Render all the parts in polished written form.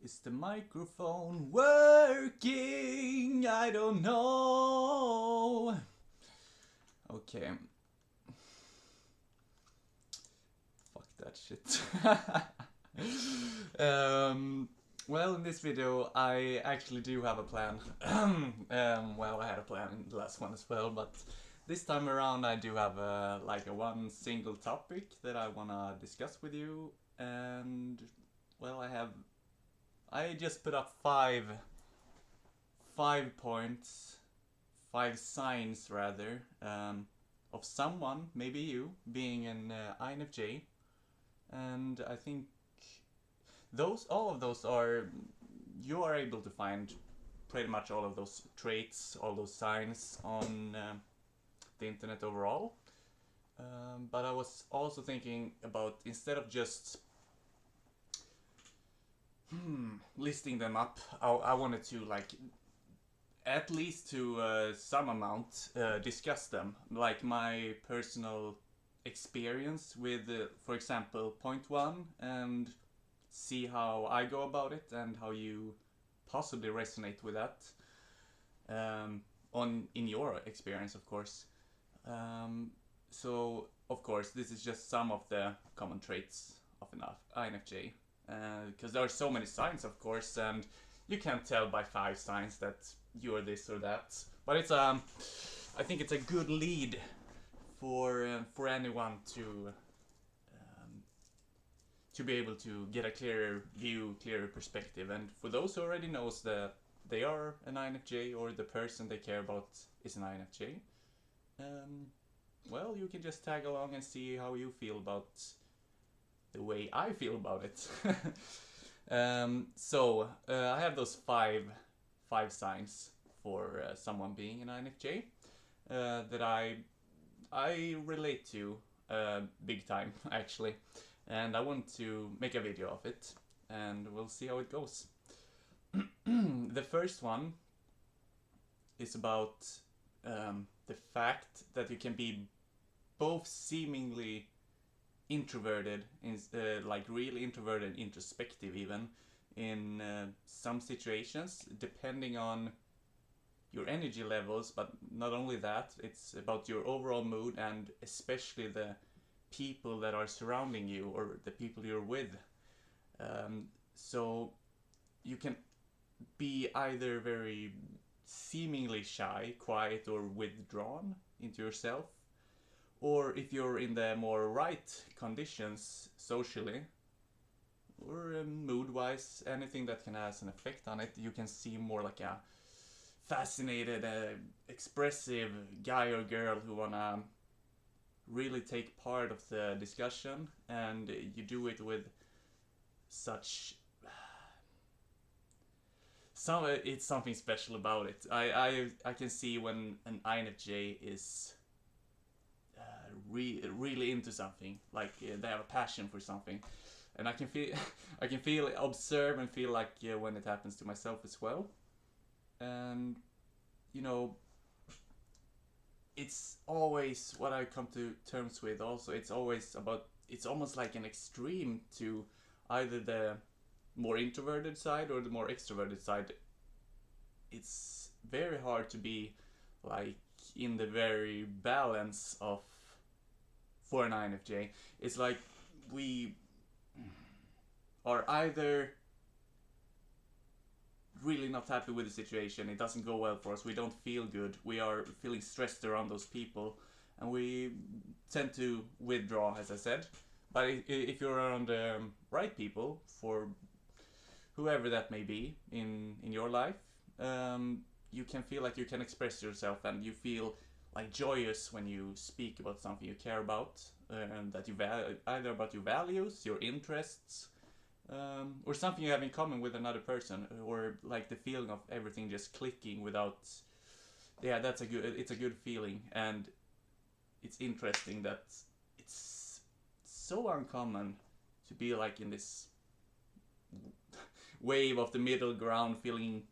Is the microphone working? I don't know. Okay. Fuck that shit. Well, in this video, I actually do have a plan. Well, I had a plan in the last one as well, but this time around I do have a one single topic that I wanna discuss with you, and well, I just put up five points, five signs rather, of someone, maybe you, being an INFJ, and I think all of those you are able to find pretty much all of those traits, all those signs on the internet overall. But I was also thinking about, instead of just listing them up, I wanted to at least to some amount discuss them, like my personal experience with, for example, point one, and see how I go about it and how you possibly resonate with that in your experience, of course. So, of course, this is just some of the common traits of an INFJ, because there are so many signs, of course, and you can't tell by 5 signs that you're this or that. But it's I think it's a good lead for anyone to be able to get a clearer view, clearer perspective. And for those who already knows that they are an INFJ, or the person they care about is an INFJ, well, you can just tag along and see how you feel about the way I feel about it. So I have those five signs for someone being an INFJ that I relate to big time, actually, and I want to make a video of it, and we'll see how it goes. The first one is about the fact that you can be both seemingly introverted, like really introverted and introspective even, in some situations, depending on your energy levels. But not only that, it's about your overall mood, and especially the people that are surrounding you, or the people you're with. So you can be either very seemingly shy, quiet, or withdrawn into yourself, or if you're in the more right conditions socially or mood-wise, anything that can have an effect on it, you can seem more like a fascinated, expressive guy or girl who wanna really take part of the discussion, and you do it with such it's something special about it. I can see when an INFJ is really into something, like they have a passion for something, and I can feel, observe, and feel like when it happens to myself as well. And you know, it's always what I come to terms with. Also, it's almost like an extreme to either the more introverted side or the more extroverted side. It's very hard to be like in the very balance of, for an INFJ. It's like we are either really not happy with the situation, it doesn't go well for us, we don't feel good, we are feeling stressed around those people, and we tend to withdraw, as I said. But if you're around the right people, for whoever that may be in your life, you can feel like you can express yourself, and you feel like joyous when you speak about something you care about, and that you either about your values, your interests, or something you have in common with another person, or like the feeling of everything just clicking without. Yeah, it's a good feeling, and it's interesting that it's so uncommon to be like in this wave of the middle ground, feeling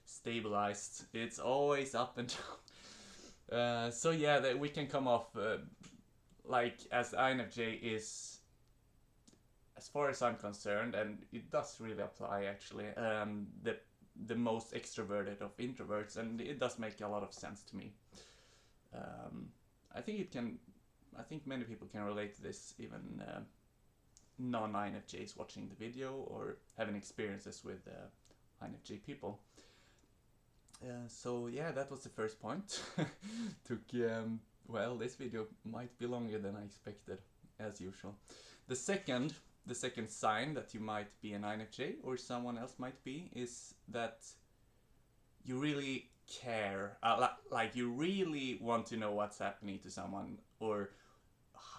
stabilized. It's always up and down. So yeah, that we can come off like, as INFJ is as far as I'm concerned, and it does really apply actually, the most extroverted of introverts, and it does make a lot of sense to me. I think it can. I think many people can relate to this, even non-INFJs watching the video or having experiences with INFJ people. So yeah, that was the first point. Took well, this video might be longer than I expected, as usual. The second sign that you might be an INFJ or someone else might be is that you really care, like you really want to know what's happening to someone, or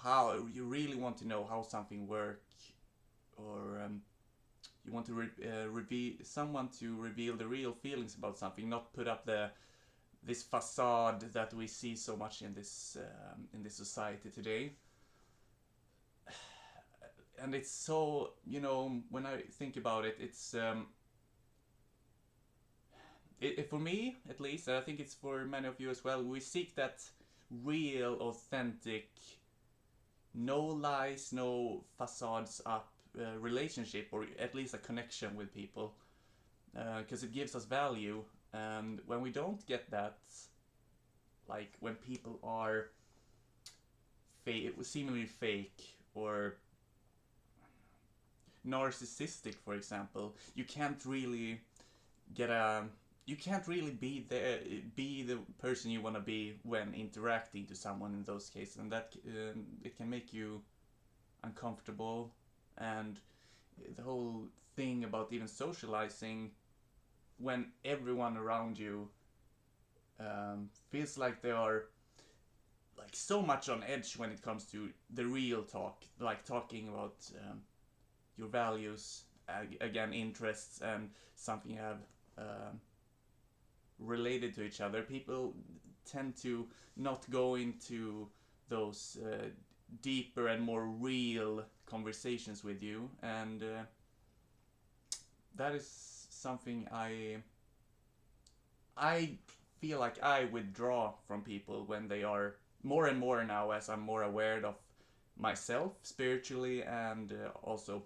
how you really want to know how something works, or you want to reveal someone to reveal the real feelings about something, not put up this facade that we see so much in this society today. And it's so, you know, when I think about it, it's for me at least, and I think it's for many of you as well, we seek that real, authentic, no lies, no facades up relationship, or at least a connection with people, because it gives us value. And when we don't get that, like when people are seemingly fake or narcissistic, for example, you can't really be the person you want to be when interacting to someone in those cases, and that it can make you uncomfortable. And the whole thing about even socializing, when everyone around you feels like they are like so much on edge when it comes to the real talk, like talking about your values, again, interests, and something you have related to each other. People tend to not go into those deeper and more real conversations with you, and that is something I feel like I withdraw from people when they are more and more now, as I'm more aware of myself spiritually and also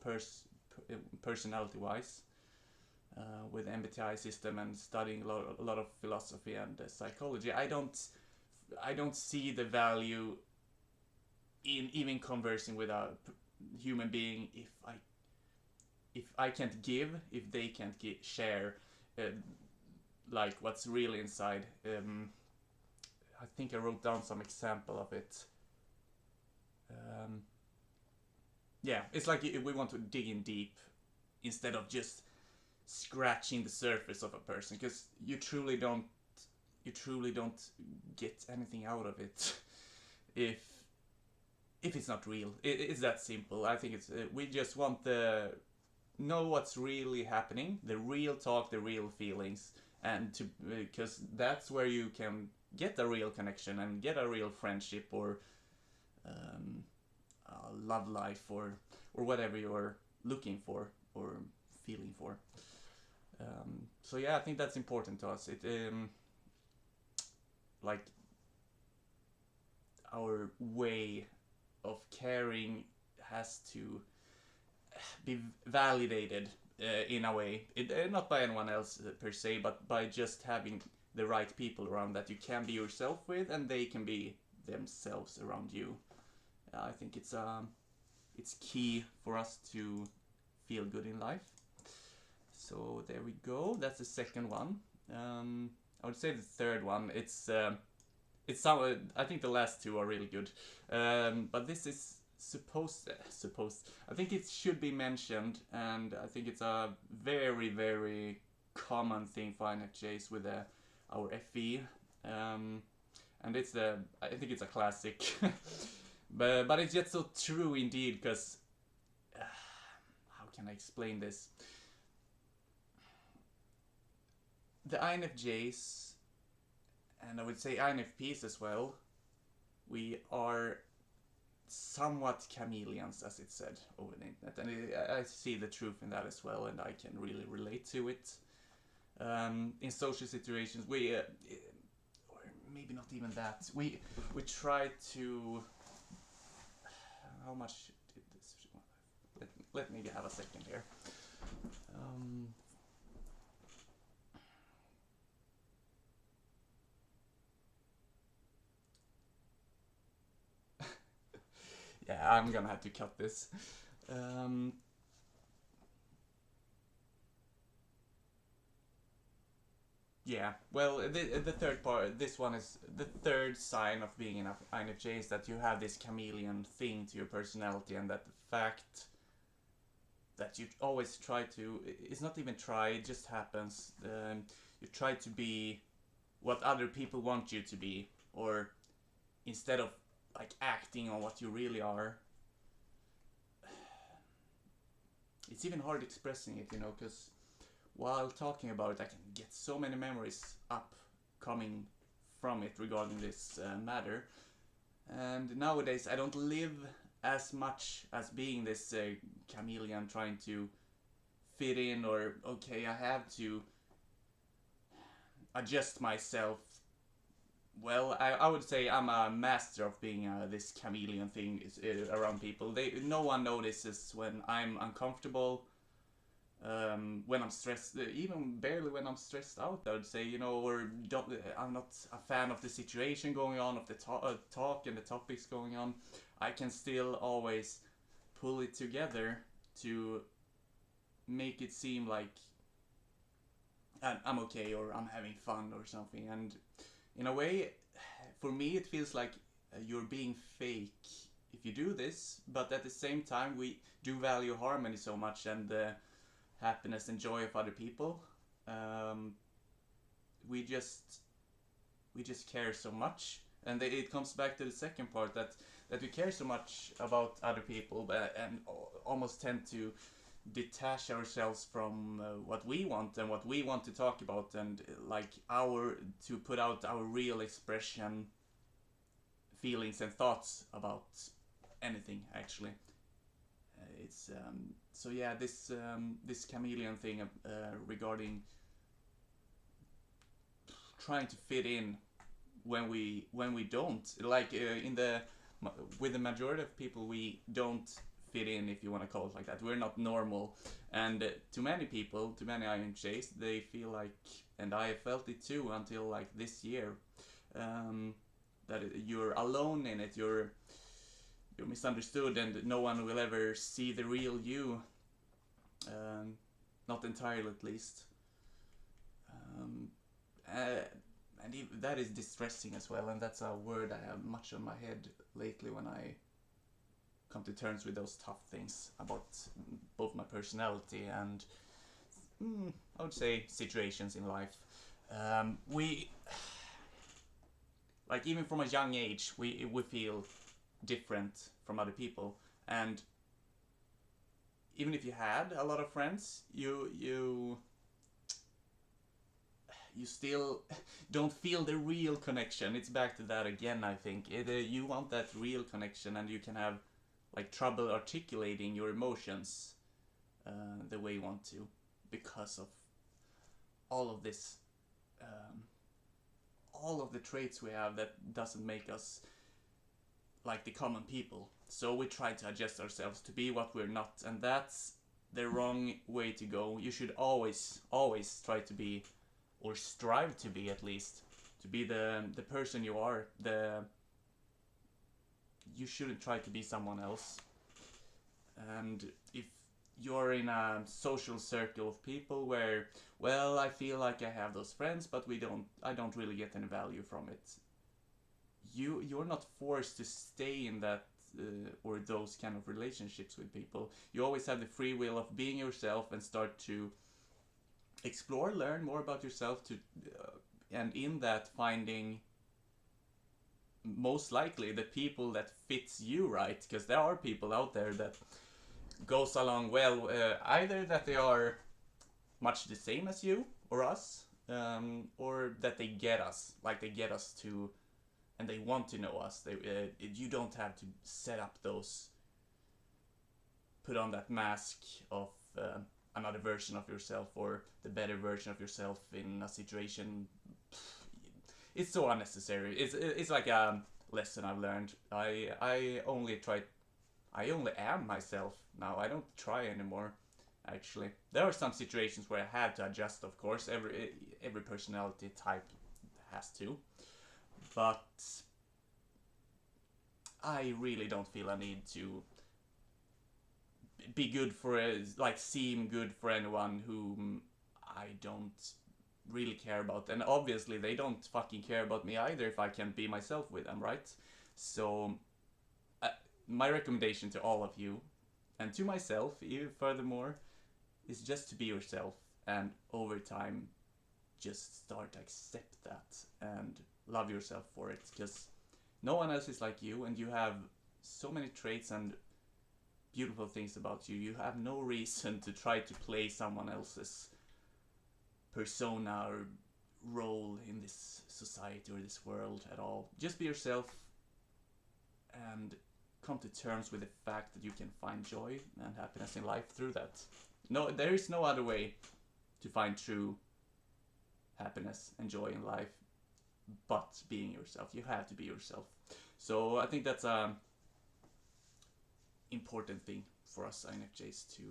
personality wise, with MBTI system and studying a lot of philosophy and psychology. I don't see the value in even conversing with a human being if I can't give, if they can't share like what's really inside. I think I wrote down some example of it. Yeah, it's like we want to dig in deep instead of just scratching the surface of a person, because you truly don't get anything out of it if it's not real. It's that simple. I think it's we just want to know what's really happening, the real talk, the real feelings, and to because that's where you can get a real connection and get a real friendship, or a love life, or whatever you're looking for or feeling for. So yeah, I think that's important to us. It like our way of caring has to be validated in a way, not by anyone else per se, but by just having the right people around that you can be yourself with, and they can be themselves around you. I think it's key for us to feel good in life. So there we go. That's the second one. I would say the third one. It's some. I think the last two are really good. But this is supposed. I think it should be mentioned, and I think it's a very, very common thing for INFJs with our FE. And it's I think it's a classic. but it's just so true indeed, because how can I explain this? The INFJs, and I would say INFPs as well, we are somewhat chameleons, as it said over the internet, and I see the truth in that as well, and I can really relate to it. In social situations, we, or maybe not even that, we try to. How much did this? let me have a second here. Yeah, I'm gonna have to cut this. Yeah, well, the third part, this one is the third sign of being an INFJ is that you have this chameleon thing to your personality, and that the fact that you always try to, it's not even try, it just happens. You try to be what other people want you to be, or instead of like acting on what you really are. It's even hard expressing it, because while talking about it, I can get so many memories up coming from it regarding this matter. And nowadays, I don't live as much as being this chameleon trying to fit in, or okay, I have to adjust myself. Well, I would say I'm a master of being this chameleon thing around people. No one notices when I'm uncomfortable, when I'm stressed, even barely when I'm stressed out, I would say, or I'm not a fan of the situation going on, of the talk and the topics going on. I can still always pull it together to make it seem like I'm okay, or I'm having fun or something. And in a way, for me, it feels like you're being fake if you do this, but at the same time, we do value harmony so much, and the happiness and joy of other people. We just care so much, and it comes back to the second part, that we care so much about other people, and almost tend to detach ourselves from what we want and what we want to talk about, and like to put out our real expression, feelings and thoughts about anything, actually. It's so yeah, this chameleon thing regarding trying to fit in when we don't, like with the majority of people, we don't fit in, if you want to call it like that. We're not normal, and to many people, to many INFJs, they feel like, and I felt it too until like this year, that you're alone in it, you're misunderstood, and no one will ever see the real you, not entirely at least. And that is distressing as well, and that's a word I have much on my head lately when I come to terms with those tough things about both my personality and I would say situations in life. We, like, even from a young age, we feel different from other people, and even if you had a lot of friends, you still don't feel the real connection. It's back to that again, I think. You want that real connection, and you can have like trouble articulating your emotions the way you want to, because of all of this, all of the traits we have that doesn't make us like the common people. So we try to adjust ourselves to be what we're not, and that's the wrong way to go. You should always try to be, or strive to be at least, to be the person you are. You shouldn't try to be someone else. And if you're in a social circle of people where, well, I feel like I have those friends, but I don't really get any value from it, you're not forced to stay in that or those kind of relationships with people. You always have the free will of being yourself and start to explore, learn more about yourself, and in that finding most likely the people that fits you right, because there are people out there that goes along well, either that they are much the same as you or us, or that they get us, like they get us to, and they want to know us. You don't have to set up those, put on that mask of another version of yourself, or the better version of yourself in a situation. It's so unnecessary. It's like a lesson I've learned. I I only am myself now. I don't try anymore. Actually, there are some situations where I have to adjust. Of course, every personality type has to, but I really don't feel a need to be good for like seem good for anyone whom I don't really care about, and obviously they don't fucking care about me either if I can't be myself with them, right? So uh, my recommendation to all of you and to myself even furthermore is just to be yourself, and over time just start to accept that and love yourself for it, because no one else is like you, and you have so many traits and beautiful things about you. You have no reason to try to play someone else's persona or role in this society or this world at all. Just be yourself and come to terms with the fact that you can find joy and happiness in life through that. No, there is no other way to find true happiness and joy in life but being yourself. You have to be yourself. So I think that's a important thing for us INFJs to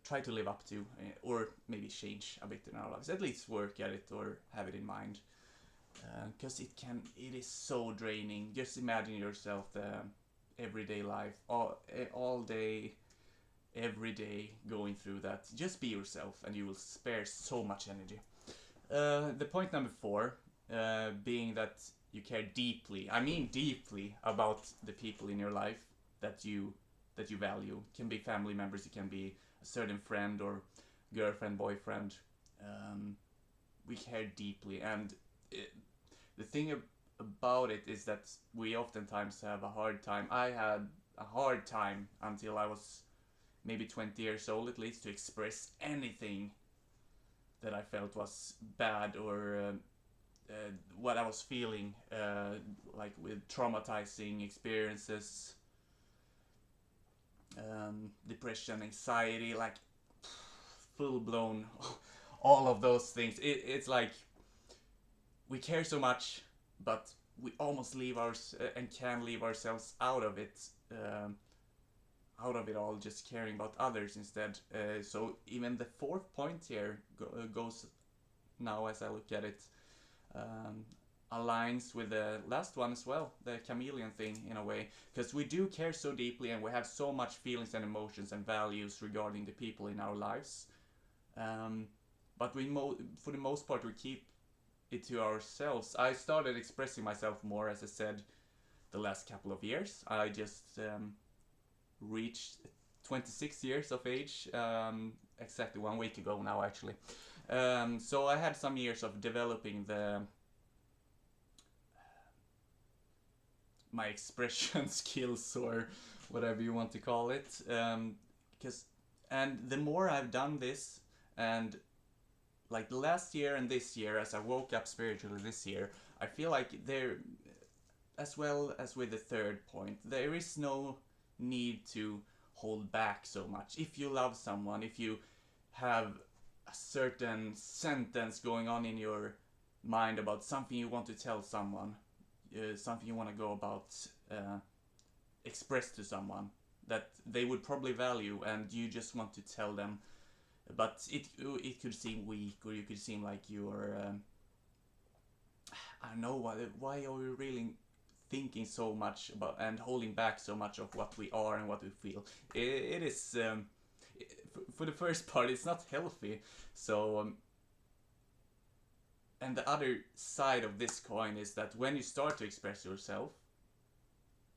try to live up to, or maybe change a bit in our lives. At least work at it or have it in mind, because it is so draining. Just imagine yourself the everyday life, all day, every day, going through that. Just be yourself, and you will spare so much energy. The point number 4, being that you care deeply. I mean deeply about the people in your life that you value. It can be family members, it can be a certain friend or girlfriend, boyfriend. We care deeply, and the thing about it is that we oftentimes have a hard time. I had a hard time until I was maybe 20 years old at least to express anything that I felt was bad, or what I was feeling, like with traumatizing experiences, depression, anxiety, like full blown, all of those things. It's like we care so much, but we almost leave and can leave ourselves out of it, all, just caring about others instead. So even the 4th point here goes now, as I look at it, aligns with the last one as well, the chameleon thing, in a way, because we do care so deeply and we have so much feelings and emotions and values regarding the people in our lives, but for the most part we keep it to ourselves. I started expressing myself more, as I said, the last couple of years. I just reached 26 years of age, exactly 1 week ago now, actually. So I had some years of developing my expression skills, or whatever you want to call it, and the more I've done this, and like the last year and this year, as I woke up spiritually this year, I feel like there, as well as with the 3rd point, there is no need to hold back so much. If you love someone, if you have a certain sentence going on in your mind about something you want to tell someone, something you want to go about, express to someone that they would probably value, and you just want to tell them, but it could seem weak, or you could seem like you're I don't know, why are we really thinking so much about and holding back so much of what we are and what we feel. It is for the first part, it's not healthy. So and the other side of this coin is that when you start to express yourself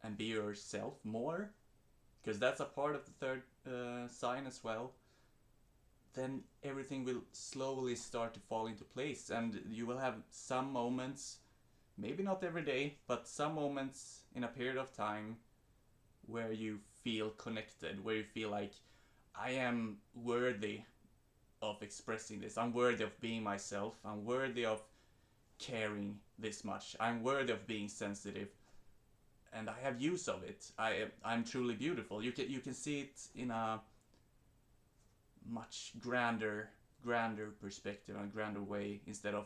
and be yourself more, because that's a part of the 3rd sign as well, then everything will slowly start to fall into place, and you will have some moments, maybe not every day, but some moments in a period of time where you feel connected, where you feel like, I am worthy of expressing this, I'm worthy of being myself, I'm worthy of caring this much, I'm worthy of being sensitive, and I have use of it. I'm truly beautiful. You can see it in a much grander perspective and grander way, instead of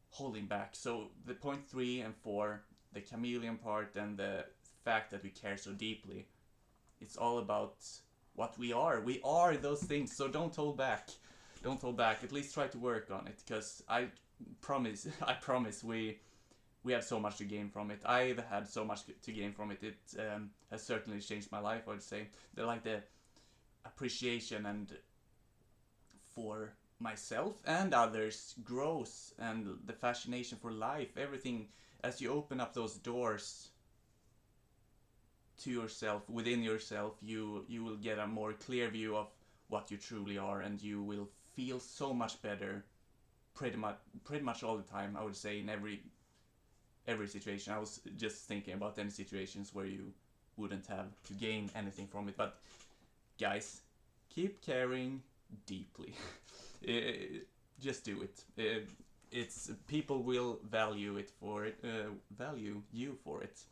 holding back. So the point 3 and 4, the chameleon part and the fact that we care so deeply. It's all about what we are. We are those things, so don't hold back. Don't hold back. At least try to work on it, because I promise, I promise, we have so much to gain from it. I've had so much to gain from it. It has certainly changed my life, I would say. The appreciation and for myself and others grows, and the fascination for life, everything, as you open up those doors to yourself, within yourself, you will get a more clear view of what you truly are, and you will feel so much better pretty much all the time, I would say, in every situation. I was just thinking about any situations where you wouldn't have to gain anything from it. But guys, keep caring deeply. Just do it. It's people will value it for it, value you for it,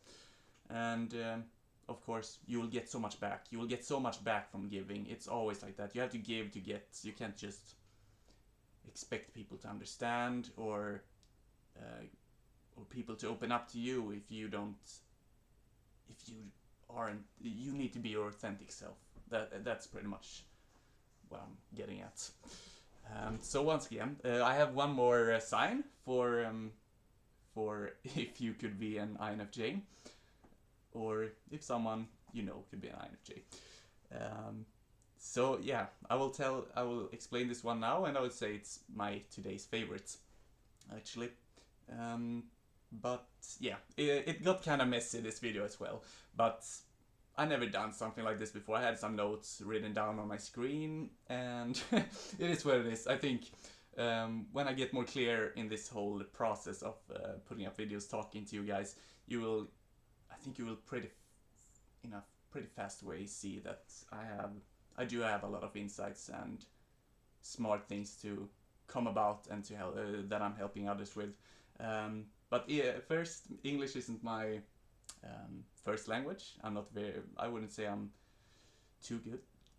and of course you will get so much back. You will get so much back from giving. It's always like that. You have to give to get. You can't just expect people to understand or people to open up to you if you aren't. You need to be your authentic self. That's pretty much what I'm getting at. So once again, I have one more sign for if you could be an INFJ, or if someone you know could be an INFJ. So yeah, I will explain this one now, and I would say it's my today's favorite, actually. But yeah, it got kind of messy, this video as well, but I never done something like this before. I had some notes written down on my screen, and it is what it is. I think when I get more clear in this whole process of putting up videos, talking to you guys, I think you will in a pretty fast way see that I do have a lot of insights and smart things to come about, and to help that I'm helping others with. But yeah, first, English isn't my first language. I wouldn't say I'm too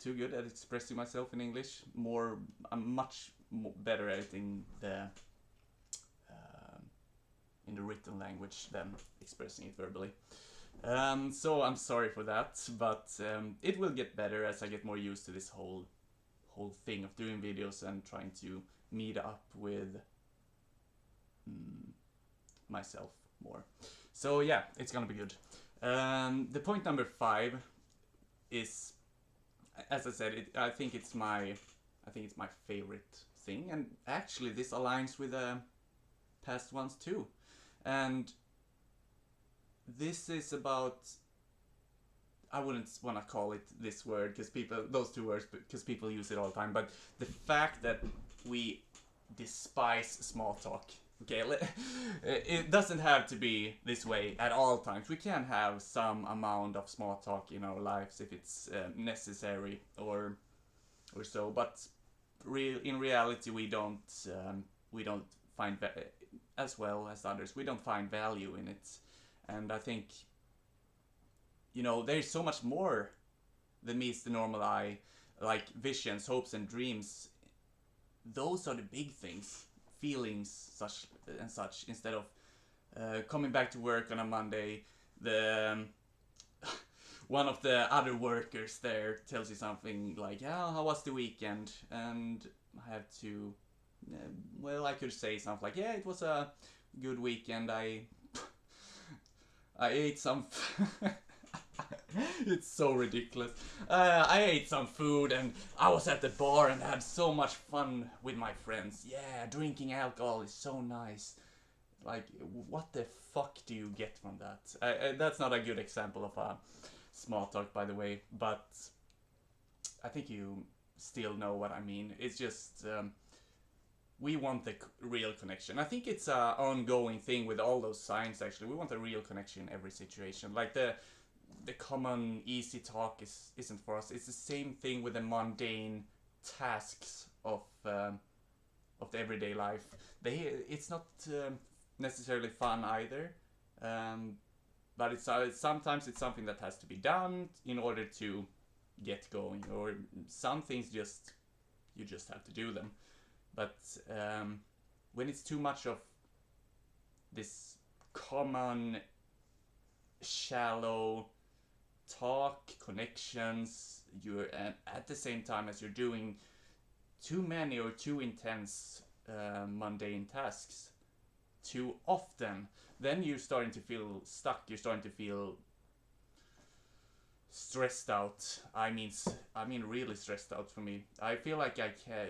good at expressing myself in English. I'm much better at it in the written language than expressing it verbally. So I'm sorry for that, but it will get better as I get more used to this whole thing of doing videos and trying to meet up with myself more. So yeah, it's gonna be good. The point number 5 is, as I said, I think it's my favorite thing, and actually this aligns with past ones too. And this is about, I wouldn't want to call it this word, because those two words, because people use it all the time, but the fact that we despise small talk. Okay, it doesn't have to be this way at all times. We can have some amount of small talk in our lives if it's necessary or so, but in reality we don't find, as well as others, we don't find value in it. And I think, there's so much more than meets the normal eye, like visions, hopes and dreams. Those are the big things, feelings, such, instead of coming back to work on a Monday, one of the other workers there tells you something like, yeah, how was the weekend? And I have to, I could say something like, yeah, it was a good weekend. I ate some it's so ridiculous. I ate some food, and I was at the bar and had so much fun with my friends. Yeah, drinking alcohol is so nice. Like, what the fuck do you get from that? That's not a good example of a small talk, by the way, but I think you still know what I mean. It's just, we want the real connection. I think it's an ongoing thing with all those signs, actually. We want a real connection in every situation. Like, the common easy talk isn't for us. It's the same thing with the mundane tasks of the everyday life. It's not necessarily fun either, but sometimes it's something that has to be done in order to get going, or some things you just have to do them. But when it's too much of this common shallow talk, connections, you're at the same time as you're doing too many or too intense mundane tasks too often, then you're starting to feel stuck. You're starting to feel stressed out. I mean, really stressed out for me. I feel like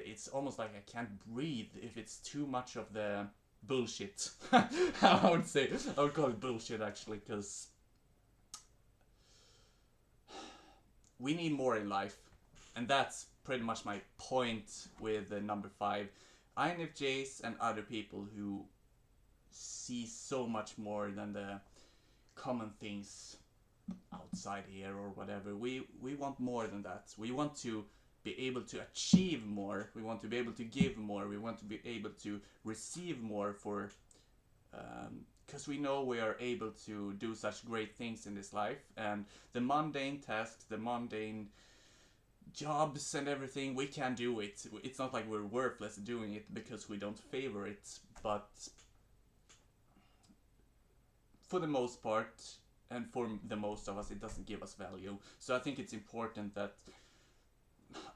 it's almost like I can't breathe if it's too much of the bullshit. I would say, I would call it bullshit actually, because we need more in life, and that's pretty much my point with the number 5. INFJs and other people who see so much more than the common things outside here or whatever. We want more than that. We want to be able to achieve more. We want to be able to give more. We want to be able to receive more for because we know we are able to do such great things in this life, and the mundane tasks, the mundane jobs and everything, we can do it. It's not like we're worthless doing it because we don't favor it, but for the most part, and for the most of us, it doesn't give us value. So I think it's important that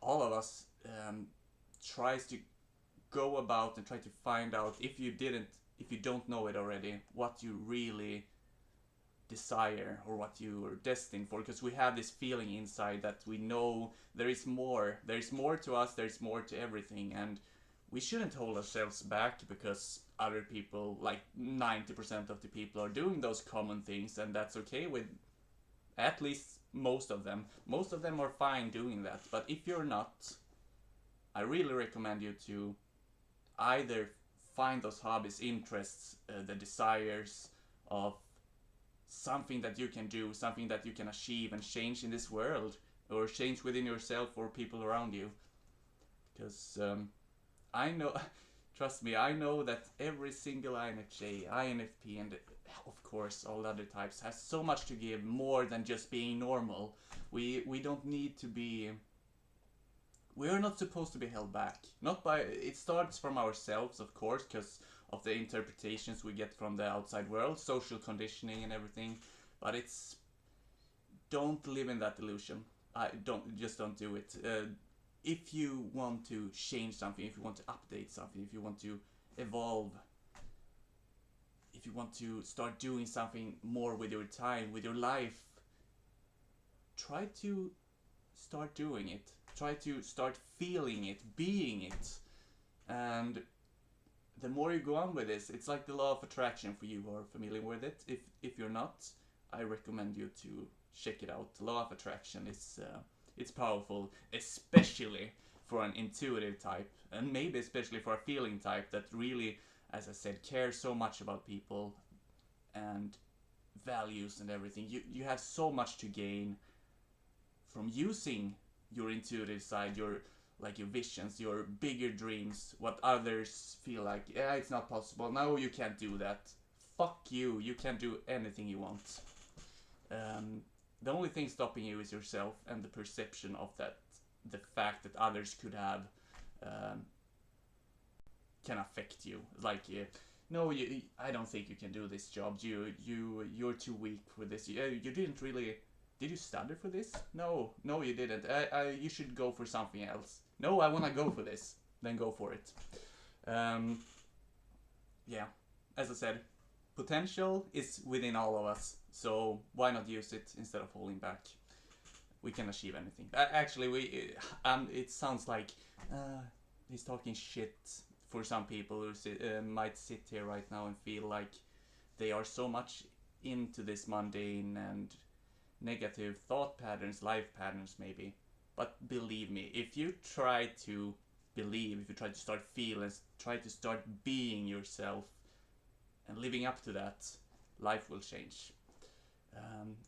all of us tries to go about and try to find out, if you don't know it already, what you really desire or what you are destined for, because we have this feeling inside that we know there is more to us, there's more to everything, and we shouldn't hold ourselves back because other people, like 90% of the people, are doing those common things, and that's okay with at least most of them. Most of them are fine doing that, but if you're not, I really recommend you to either find those hobbies, interests, the desires of something that you can do, something that you can achieve and change in this world, or change within yourself or people around you. Because I know, trust me, I know that every single INFJ, INFP, and of course all other types has so much to give, more than just being normal. We don't need to be. We are not supposed to be held back. Not by. It starts from ourselves, of course, because of the interpretations we get from the outside world, social conditioning and everything. But it's, don't live in that illusion. Don't do it. If you want to change something, if you want to update something, if you want to evolve, if you want to start doing something more with your time, with your life, try to start doing it. Try to start feeling it, being it. And the more you go on with this, it's like the law of attraction for you who are familiar with it. If you're not, I recommend you to check it out. The law of attraction is it's powerful, especially for an intuitive type, and maybe especially for a feeling type that really, as I said, cares so much about people and values and everything. You have so much to gain from using your intuitive side, your visions, your bigger dreams, what others feel like, yeah, it's not possible, no, you can't do that. Fuck you, you can do anything you want. The only thing stopping you is yourself and the perception of that, the fact that others could have can affect you. Like, no, I don't think you can do this job. You're too weak for this. You didn't really. Did you study for this? No, you didn't. You should go for something else. No, I wanna go for this. Then go for it. Yeah, as I said, potential is within all of us. So why not use it instead of holding back? We can achieve anything. Actually, it sounds like he's talking shit for some people who might sit here right now and feel like they are so much into this mundane and negative thought patterns, life patterns maybe. But believe me, if you try to believe, if you try to start feeling, try to start being yourself and living up to that, life will change.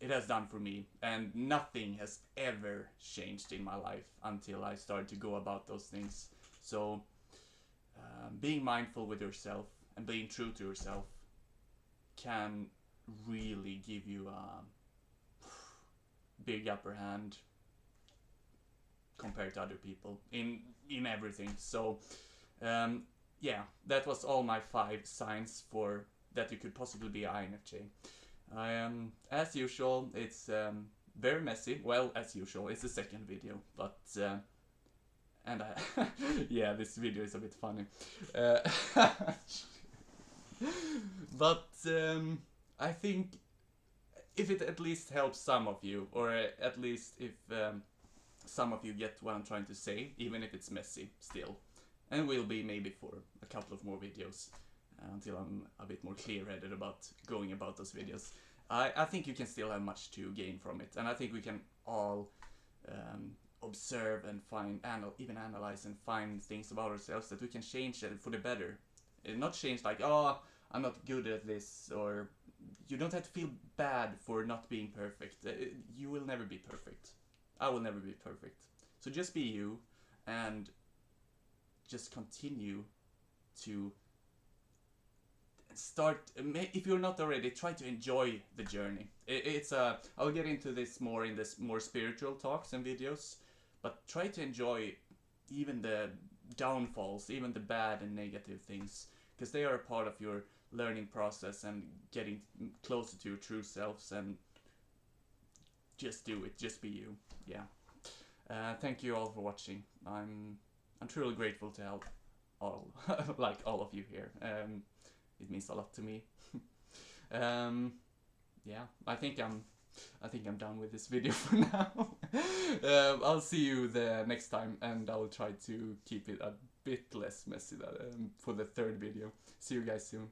It has done for me, and nothing has ever changed in my life until I started to go about those things. So being mindful with yourself and being true to yourself can really give you a big upper hand compared to other people in everything. So yeah, that was all my 5 signs for that you could possibly be INFJ. I am, as usual, it's very messy. Well, as usual, it's the second video, but and I, yeah, this video is a bit funny. Uh, but I think if it at least helps some of you, or at least if some of you get what I'm trying to say, even if it's messy still, and will be maybe for a couple of more videos until I'm a bit more clear-headed about going about those videos. I think you can still have much to gain from it, and I think we can all observe and find, even analyze and find things about ourselves that we can change for the better. Not change like, oh, I'm not good at this, or you don't have to feel bad for not being perfect. You will never be perfect. I will never be perfect. So just be you, and just continue to start. If you're not already, try to enjoy the journey. I'll get into this more in this more spiritual talks and videos, but try to enjoy even the downfalls, even the bad and negative things, because they are a part of your learning process and getting closer to your true selves. And just do it. Just be you. Yeah. Thank you all for watching. I'm truly grateful to help all like all of you here. It means a lot to me. Yeah, I think I'm done with this video for now. I'll see you the next time, and I will try to keep it a bit less messy for the third video. See you guys soon.